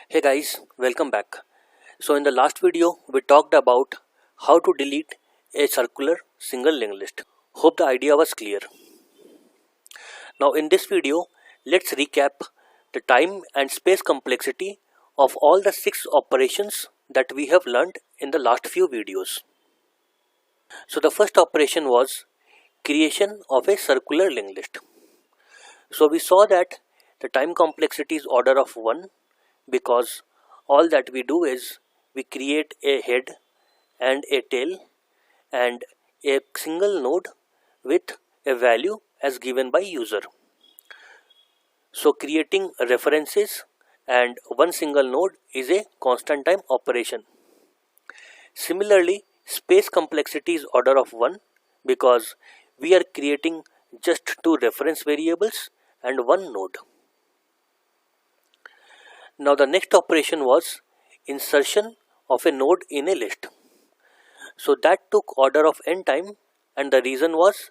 Hey guys, welcome back. So in the last video, we talked about how to delete a circular single linked list. Hope the idea was clear. Now in this video, let's recap the time and space complexity of all the 6 operations that we have learned in the last few videos. So the first operation was creation of a circular linked list. So we saw that the time complexity is order of 1 because all that we do is we create a head and a tail and a single node with a value as given by user. So creating references and one single node is a constant time operation. Similarly, space complexity is order of 1 because we are creating just 2 reference variables and one node. Now the next operation was insertion of a node in a list. So that took order of n time, and the reason was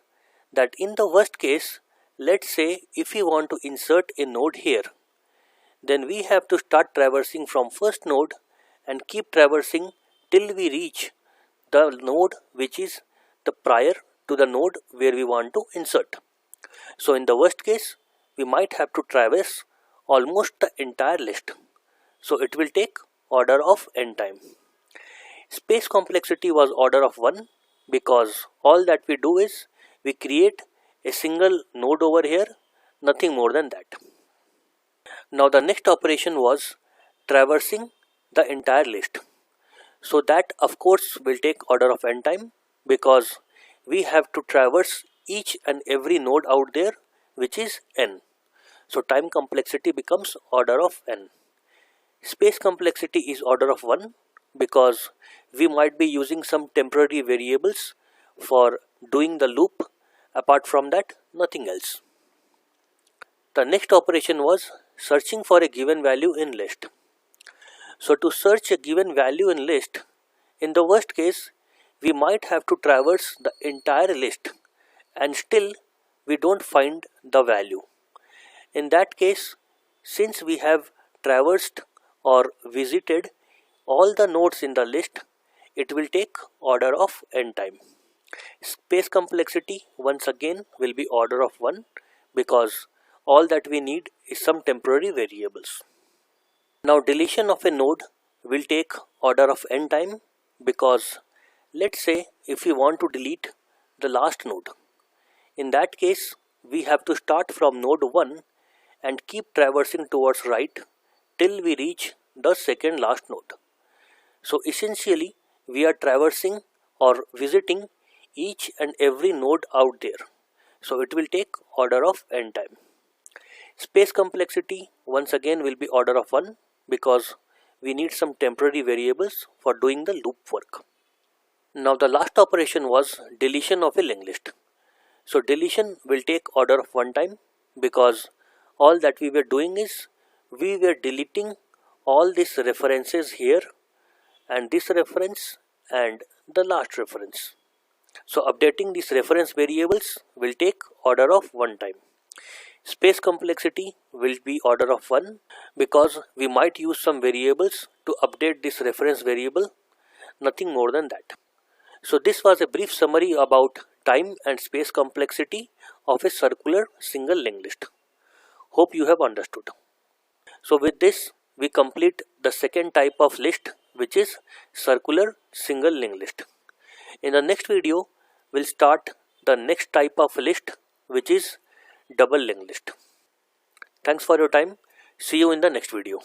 that in the worst case, let's say if we want to insert a node here, then we have to start traversing from first node and keep traversing till we reach the node which is the prior to the node where we want to insert. So in the worst case, we might have to traverse almost the entire list. So it will take order of n time. Space complexity was order of 1 because all that we do is we create a single node over here, nothing more than that. Now the next operation was traversing the entire list. So that of course will take order of n time because we have to traverse each and every node out there which is n. So time complexity becomes order of n. Space complexity is order of 1 because we might be using some temporary variables for doing the loop. Apart from that, nothing else. The next operation was searching for a given value in list. So to search a given value in list, in the worst case, we might have to traverse the entire list and still we don't find the value. In that case, since we have traversed or visited all the nodes in the list, it will take order of n time. Space complexity once again will be order of 1 because all that we need is some temporary variables. Now deletion of a node will take order of n time because let's say if we want to delete the last node, in that case we have to start from node 1 and keep traversing towards right till we reach the second last node. So essentially we are traversing or visiting each and every node out there. So it will take order of n time. Space complexity once again will be order of 1 because we need some temporary variables for doing the loop work. Now the last operation was deletion of a linked list. So deletion will take order of 1 time because all that we were doing is we were deleting all these references here and this reference and the last reference. So updating these reference variables will take order of 1 time. Space complexity will be order of 1 because we might use some variables to update this reference variable, nothing more than that. So this was a brief summary about time and space complexity of a circular single linked list. Hope you have understood. So with this we complete the second type of list, which is circular single linked list. In the next video we'll start the next type of list, which is double linked list. Thanks for your time. See you in the next video.